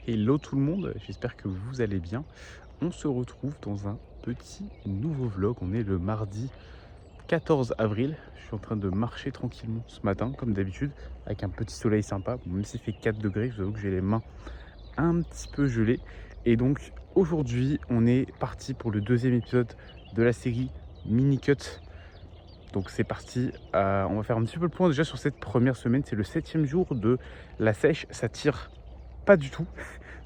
Hello tout le monde, j'espère que vous allez bien. On se retrouve dans un petit nouveau vlog. On est le mardi 14 avril. Je suis en train de marcher tranquillement ce matin, comme d'habitude, avec un petit soleil sympa. Bon, même s'il fait 4 degrés, je vous avoue que j'ai les mains un petit peu gelées. Et donc aujourd'hui, on est parti pour le deuxième épisode de la série Mini Cut. Donc c'est parti, on va faire un petit peu le point déjà sur cette première semaine. C'est le 7e jour de la sèche, ça tire pas du tout.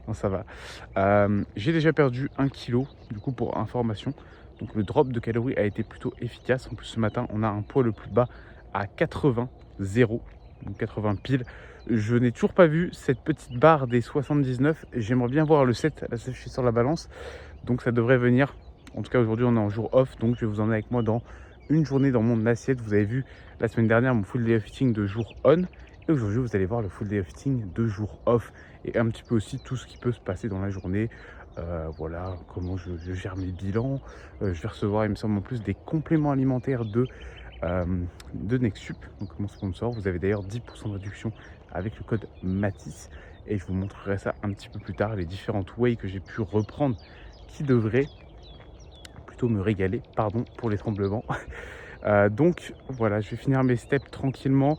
Non, ça va. J'ai déjà perdu 1 kg, du coup, pour information. Donc le drop de calories a été plutôt efficace. En plus, ce matin, on a un poids le plus bas à 80, 0, donc 80 pile. Je n'ai toujours pas vu cette petite barre des 79. J'aimerais bien voir le 7. Là, je suis sur la balance. Donc ça devrait venir. En tout cas, aujourd'hui, on est en jour off. Donc je vais vous emmener avec moi dans une journée dans mon assiette. Vous avez vu la semaine dernière mon full day of eating de jour on. Et aujourd'hui, vous allez voir le full day of eating de jour off. Et un petit peu aussi tout ce qui peut se passer dans la journée. Voilà, comment je gère mes bilans. Je vais recevoir, il me semble en plus, des compléments alimentaires de Nextsup, donc mon sponsor. Vous avez d'ailleurs 10% de réduction avec le code MATIS. Et je vous montrerai ça un petit peu plus tard, les différentes whey que j'ai pu reprendre qui devraient plutôt me régaler, pardon pour les tremblements. Donc voilà, je vais finir mes steps tranquillement,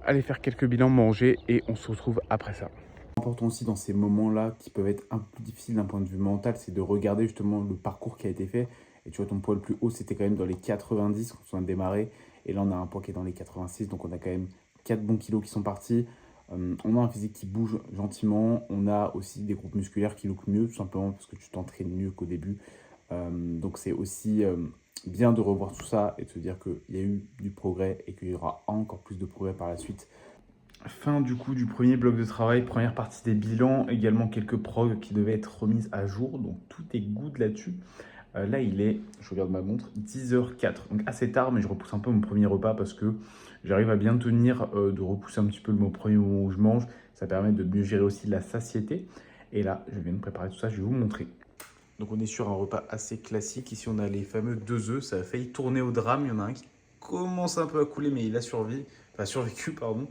aller faire quelques bilans, manger et on se retrouve après ça. Important aussi dans ces moments-là qui peuvent être un peu difficiles d'un point de vue mental, c'est de regarder justement le parcours qui a été fait. Et tu vois, ton poids le plus haut, c'était quand même dans les 90 quand on a démarré. Et là, on a un poids qui est dans les 86, donc on a quand même 4 bons kilos qui sont partis. On a un physique qui bouge gentiment. On a aussi des groupes musculaires qui lookent mieux, tout simplement parce que tu t'entraînes mieux qu'au début. Donc c'est aussi bien de revoir tout ça et de se dire qu'il y a eu du progrès et qu'il y aura encore plus de progrès par la suite. Fin du coup du premier bloc de travail, première partie des bilans, également quelques prog qui devaient être remises à jour, donc tout est good là-dessus. Là il est, je regarde ma montre, 10h04, donc assez tard, mais je repousse un peu mon premier repas parce que j'arrive à bien tenir de repousser un petit peu mon premier moment où je mange. Ça permet de mieux gérer aussi la satiété. Et là, je viens de préparer tout ça, je vais vous montrer. Donc on est sur un repas assez classique. Ici on a les fameux 2 œufs, ça a failli tourner au drame. Il y en a un qui commence un peu à couler, mais il a survécu, pardon.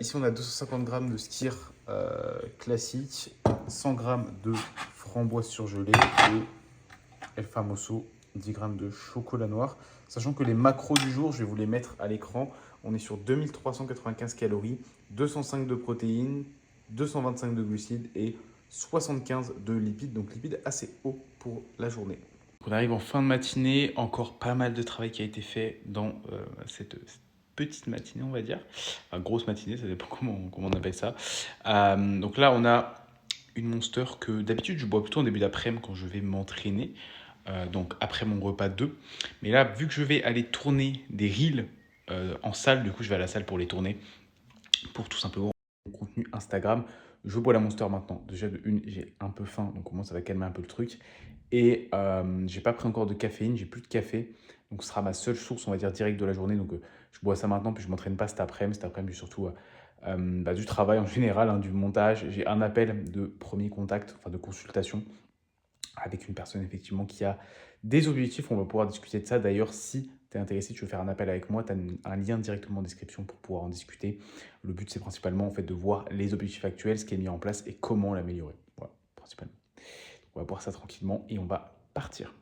Ici, on a 250 g de skyr classique, 100 g de framboise surgelée et El Famoso, 10 g de chocolat noir. Sachant que les macros du jour, je vais vous les mettre à l'écran. On est sur 2395 calories, 205 de protéines, 225 de glucides et 75 de lipides. Donc lipides assez hauts pour la journée. On arrive en fin de matinée, encore pas mal de travail qui a été fait dans cette petite matinée, on va dire. Enfin, grosse matinée, ça dépend comment on appelle ça. Donc là, on a une Monster que d'habitude, je bois plutôt en début d'après-midi quand je vais m'entraîner. Donc après mon repas 2. Mais là, vu que je vais aller tourner des reels en salle, du coup, je vais à la salle pour les tourner. Pour tout simplement mon contenu Instagram. Je bois la Monster maintenant. Déjà, de une, j'ai un peu faim, donc au moins ça va calmer un peu le truc. Et j'ai pas pris encore de caféine, j'ai plus de café. Donc ce sera ma seule source, on va dire, directe de la journée. Donc je bois ça maintenant, puis je m'entraîne pas cet après-midi. Cet après-midi, surtout du travail en général, hein, du montage. J'ai un appel de premier contact, enfin de consultation, avec une personne effectivement qui a des objectifs. On va pouvoir discuter de ça. D'ailleurs, si tu es intéressé, tu veux faire un appel avec moi, tu as un lien directement en description pour pouvoir en discuter. Le but, c'est principalement en fait, de voir les objectifs actuels, ce qui est mis en place et comment l'améliorer. Voilà, principalement. On va voir ça tranquillement et on va partir.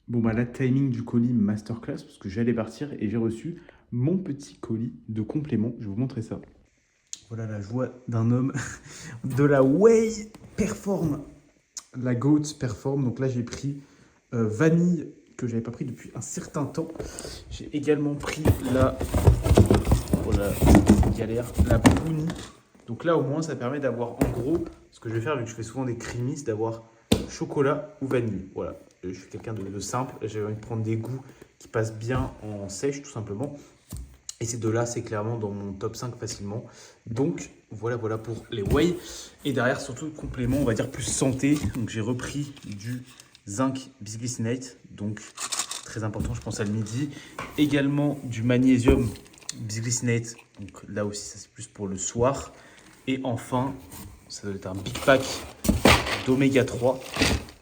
Bon, bah, là, timing du colis masterclass, parce que j'allais partir et j'ai reçu mon petit colis de complément. Je vais vous montrer ça. Voilà la joie d'un homme de la Whey Perform. La Goat Perform. Donc là, j'ai pris vanille que j'avais pas pris depuis un certain temps. J'ai également pris la galère, la brownie. Donc là, au moins, ça permet d'avoir en gros, ce que je vais faire, vu que je fais souvent des creamies, d'avoir chocolat ou vanille. Voilà, je suis quelqu'un de simple. J'ai envie de prendre des goûts qui passent bien en sèche, tout simplement. Et ces deux-là, c'est clairement dans mon top 5 facilement. Donc, voilà pour les whey. Et derrière, surtout, le complément, on va dire plus santé. Donc, j'ai repris du zinc bisglycinate. Donc, très important, je pense, à le midi. Également, du magnésium bisglycinate. Donc, là aussi, ça, c'est plus pour le soir. Et enfin, ça doit être un big pack d'oméga 3.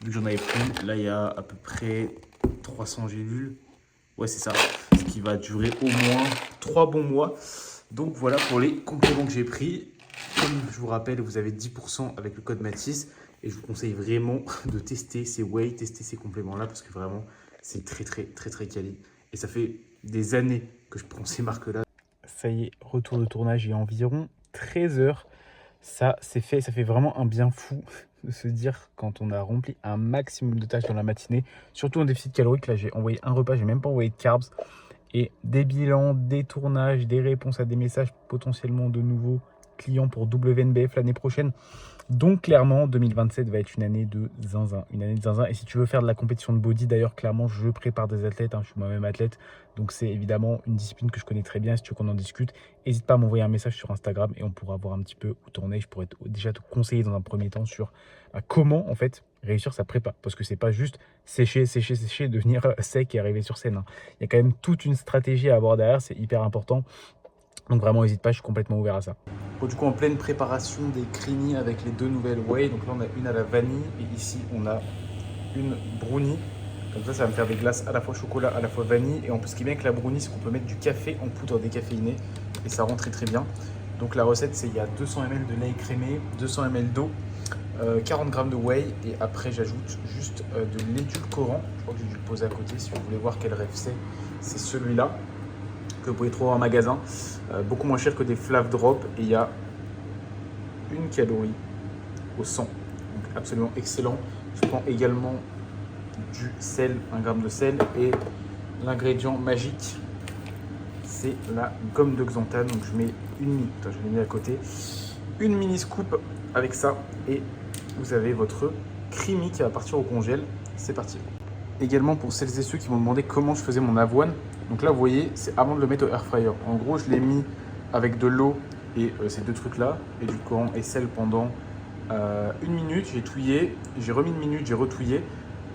Vu que j'en avais pris, là, il y a à peu près 300 gélules. Ouais, c'est ça. Ce qui va durer au moins 3 bons mois. Donc voilà pour les compléments que j'ai pris. comme je vous rappelle, vous avez 10% avec le code Mathis. Et je vous conseille vraiment de tester ces whey, tester ces compléments-là, parce que vraiment, c'est très quali. Et ça fait des années que je prends ces marques-là. Ça y est, retour de tournage il y a environ 13 heures. Ça, c'est fait, ça fait vraiment un bien fou de se dire quand on a rempli un maximum de tâches dans la matinée, surtout en déficit calorique. Là, j'ai envoyé un repas, j'ai même pas envoyé de carbs. Et des bilans, des tournages, des réponses à des messages potentiellement de nouveaux clients pour WNBF l'année prochaine. Donc clairement, 2027 va être une année de zinzin. Une année de zinzin. Et si tu veux faire de la compétition de body, d'ailleurs, clairement, je prépare des athlètes. Je suis moi-même athlète. Donc c'est évidemment une discipline que je connais très bien. Si tu veux qu'on en discute, n'hésite pas à m'envoyer un message sur Instagram et on pourra voir un petit peu où t'en es. Je pourrais déjà te conseiller dans un premier temps sur comment, en fait, réussir sa prépa. Parce que c'est pas juste sécher, devenir sec et arriver sur scène. Il y a quand même toute une stratégie à avoir derrière. C'est hyper important. Donc vraiment, n'hésite pas, je suis complètement ouvert à ça. Bon, du coup, en pleine préparation des creamy avec les 2 nouvelles whey. Donc là, on a une à la vanille et ici, on a une brownie. Comme ça va me faire des glaces à la fois chocolat, à la fois vanille. Et en plus, ce qui est bien avec la brownie, c'est qu'on peut mettre du café en poudre décaféinée et ça rend très bien. Donc la recette, c'est il y a 200 ml de lait crémé, 200 ml d'eau, 40 g de whey et après, j'ajoute juste de l'édulcorant. Je crois que j'ai dû le poser à côté si vous voulez voir quel rêve c'est celui-là que vous pouvez trouver en magasin, beaucoup moins cher que des Flav Drop et il y a 1 calorie au 100, donc absolument excellent. Je prends également du sel, 1 g de sel et l'ingrédient magique, c'est la gomme de xanthane. Donc je mets je l'ai mis à côté, une mini scoop avec ça et vous avez votre creamy qui va partir au congèle. C'est parti. Également pour celles et ceux qui m'ont demandé comment je faisais mon avoine. Donc là, vous voyez, c'est avant de le mettre au air fryer. En gros, je l'ai mis avec de l'eau et ces 2 trucs-là, édulcorant et sel pendant 1 minute. J'ai touillé, j'ai remis 1 minute, j'ai retouillé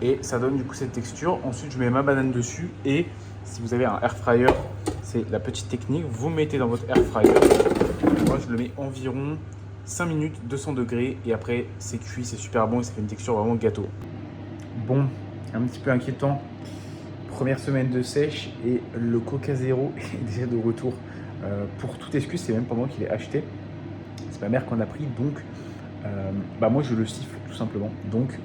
et ça donne du coup cette texture. Ensuite, je mets ma banane dessus et si vous avez un air fryer, c'est la petite technique. Vous mettez dans votre air fryer. Moi, je le mets environ 5 minutes, 200 degrés et après, c'est cuit, c'est super bon et ça fait une texture vraiment gâteau. Bon, un petit peu inquiétant. Première semaine de sèche et le Coca Zéro est déjà de retour. Pour toute excuse, c'est même pas moi qui l'ai acheté. C'est ma mère qui en a pris, donc moi je le siffle tout simplement. Donc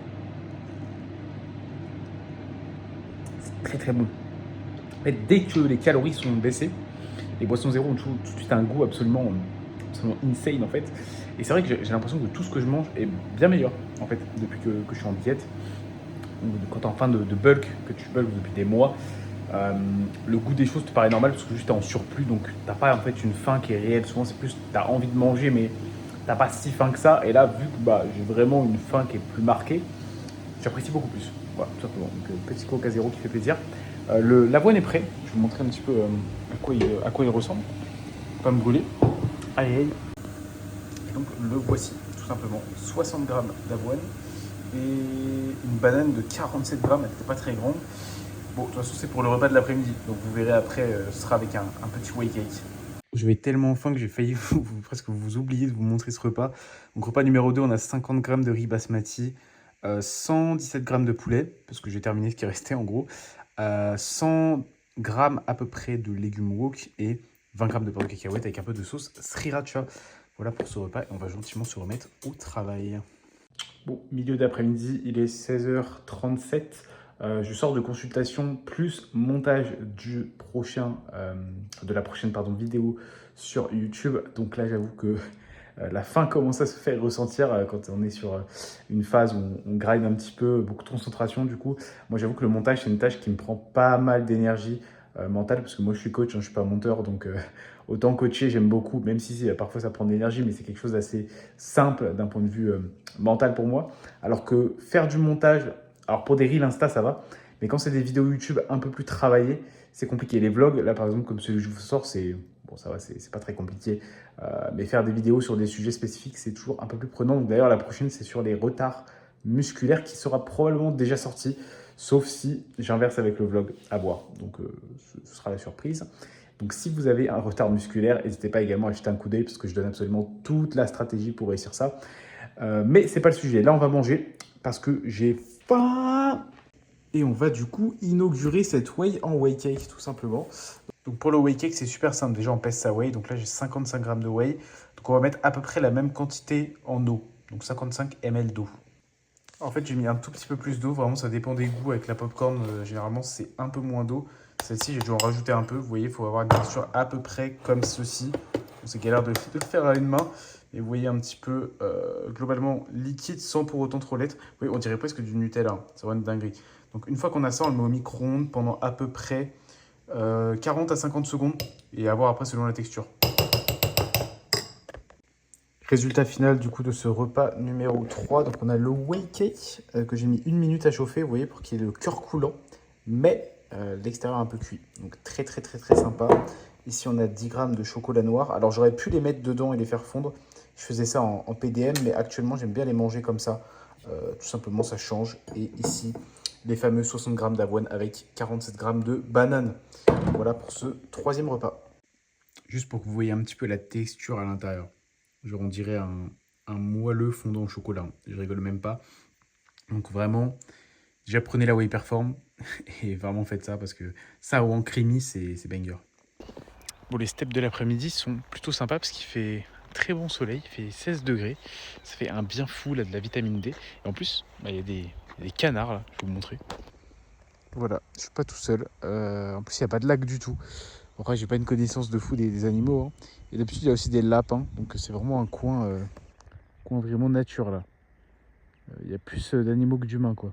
c'est très bon. En fait, dès que les calories sont baissées, les boissons zéro ont tout de suite un goût absolument insane en fait. Et c'est vrai que j'ai l'impression que tout ce que je mange est bien meilleur en fait depuis que je suis en diète. Quand tu es en fin de bulk, que tu bulk depuis des mois, le goût des choses te paraît normal parce que juste tu es en surplus, donc tu n'as pas en fait une faim qui est réelle. Souvent c'est plus tu as envie de manger mais tu n'as pas si faim que ça. Et là, vu que j'ai vraiment une faim qui est plus marquée, j'apprécie beaucoup plus. Voilà, tout simplement. Donc petit Coca Zéro qui fait plaisir. L'avoine est prêt. Je vais vous montrer un petit peu à quoi il ressemble. Pas me brûler. Aïe aïe. Et donc le voici, tout simplement. 60 g d'avoine et une banane de 47 grammes, elle n'était pas très grande. Bon, de toute façon, c'est pour le repas de l'après-midi, donc vous verrez après, ce sera avec un petit whey cake. Je vais tellement faim que j'ai failli presque vous oublier de vous montrer ce repas. Donc repas numéro 2, on a 50 g de riz basmati, 117 g de poulet, parce que j'ai terminé ce qui restait en gros, 100 g à peu près de légumes wok et 20 g de beurre de cacahuète avec un peu de sauce sriracha. Voilà pour ce repas et on va gentiment se remettre au travail. Bon, milieu d'après-midi, il est 16h37. Je sors de consultation plus montage de la prochaine vidéo sur YouTube. Donc là, j'avoue que la faim commence à se faire ressentir quand on est sur une phase où on grind un petit peu, beaucoup de concentration. Du coup, moi, j'avoue que le montage, c'est une tâche qui me prend pas mal d'énergie mentale parce que moi, je suis coach, je ne suis pas monteur. Donc, autant coacher, j'aime beaucoup, même si parfois ça prend de l'énergie, mais c'est quelque chose d'assez simple d'un point de vue mental pour moi. Alors que faire du montage, alors pour des reels Insta, ça va, mais quand c'est des vidéos YouTube un peu plus travaillées, c'est compliqué. Les vlogs, là par exemple, comme celui que je vous sors, c'est bon, ça va, c'est pas très compliqué. Mais faire des vidéos sur des sujets spécifiques, c'est toujours un peu plus prenant. Donc d'ailleurs, la prochaine, c'est sur les retards musculaires qui sera probablement déjà sorti, sauf si j'inverse avec le vlog à boire. Donc ce sera la surprise. Donc si vous avez un retard musculaire, n'hésitez pas également à jeter un coup d'œil parce que je donne absolument toute la stratégie pour réussir ça. Mais ce n'est pas le sujet. Là, on va manger parce que j'ai faim. Et on va du coup inaugurer cette whey en whey cake tout simplement. Donc pour le whey cake, c'est super simple. Déjà, on pèse sa whey. Donc là, j'ai 55 g de whey. Donc Donc on va mettre à peu près la même quantité en eau, donc 55 ml d'eau. En fait, j'ai mis un tout petit peu plus d'eau, vraiment ça dépend des goûts. Avec la popcorn, généralement c'est un peu moins d'eau. Celle-ci, j'ai dû en rajouter un peu. Vous voyez, il faut avoir une texture à peu près comme ceci. Bon, c'est galère de le faire à une main. Et vous voyez un petit peu globalement liquide sans pour autant trop l'être. Oui, on dirait presque du Nutella, hein. C'est vraiment une dinguerie. Donc une fois qu'on a ça, on le met au micro-ondes pendant à peu près 40 à 50 secondes et à voir après selon la texture. Résultat final du coup de ce repas numéro 3. Donc on a le whey cake que j'ai mis 1 minute à chauffer, vous voyez, pour qu'il ait le cœur coulant, mais l'extérieur un peu cuit. Donc très très très très sympa. Ici on a 10 grammes de chocolat noir. Alors j'aurais pu les mettre dedans et les faire fondre. Je faisais ça en PDM, mais actuellement j'aime bien les manger comme ça. Tout simplement ça change. Et ici les fameux 60 grammes d'avoine avec 47 grammes de banane. Voilà pour ce troisième repas. Juste pour que vous voyez un petit peu la texture à l'intérieur. Genre on dirait un moelleux fondant au chocolat. Je rigole même pas. Donc vraiment, déjà prenez la Whey Perform et vraiment faites ça parce que ça ou en creamy, c'est banger. Bon, les steps de l'après-midi sont plutôt sympas parce qu'il fait un très bon soleil, il fait 16 degrés. Ça fait un bien fou, là, de la vitamine D. Et en plus, bah, il y a des canards là, je vais vous montrer. Voilà, je suis pas tout seul. En plus, il n'y a pas de lac du tout. Après, j'ai pas une connaissance de fou des animaux, hein. Et d'habitude, il y a aussi des lapins. Donc c'est vraiment un coin vraiment nature là. Il y a plus d'animaux que d'humains, quoi.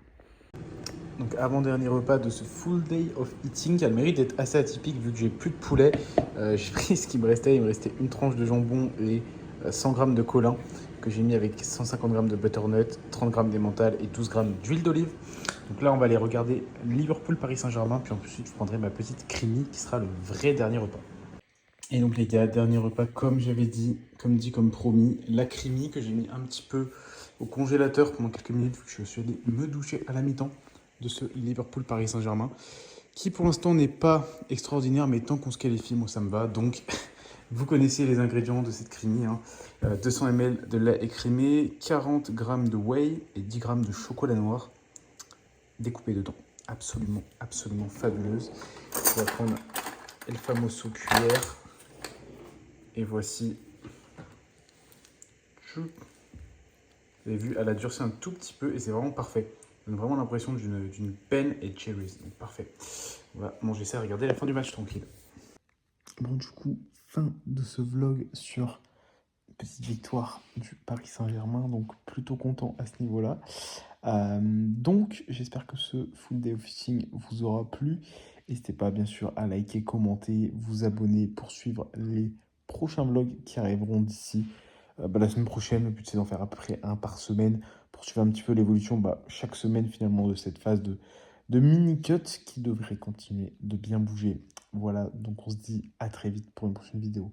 Donc avant-dernier repas de ce full day of eating, qui a le mérite d'être assez atypique vu que j'ai plus de poulet. J'ai pris ce qui me restait. Il me restait une tranche de jambon et 100 grammes de colin que j'ai mis avec 150 grammes de butternut, 30 grammes d'emmental et 12 grammes d'huile d'olive. Donc là, on va aller regarder Liverpool-Paris Saint-Germain. Puis ensuite, je prendrai ma petite creamy qui sera le vrai dernier repas. Et donc les gars, dernier repas, comme j'avais dit, comme promis, la creamy que j'ai mis un petit peu au congélateur pendant quelques minutes, vu que je suis allé me doucher à la mi-temps de ce Liverpool-Paris Saint-Germain, qui pour l'instant n'est pas extraordinaire, mais tant qu'on se qualifie, moi ça me va. Donc vous connaissez les ingrédients de cette creamy, hein. 200 ml de lait écrémé, 40 grammes de whey et 10 grammes de chocolat noir découpé dedans. Absolument, absolument fabuleuse. On va prendre El Famoso cuillère. Et voici. Vous avez vu, elle a durci un tout petit peu et c'est vraiment parfait. Ça donne vraiment l'impression d'une Ben et Cherries. Donc parfait. On va manger ça et regarder la fin du match tranquille. Bon, du coup, fin de ce vlog sur une petite victoire du Paris Saint-Germain. Donc plutôt content à ce niveau-là. Donc j'espère que ce full day of eating vous aura plu. N'hésitez pas bien sûr à liker, commenter, vous abonner pour suivre les prochains vlogs qui arriveront d'ici la semaine prochaine. Le but c'est d'en faire à peu près un par semaine pour suivre un petit peu l'évolution chaque semaine finalement de cette phase de mini-cut qui devrait continuer de bien bouger. Voilà, donc on se dit à très vite pour une prochaine vidéo.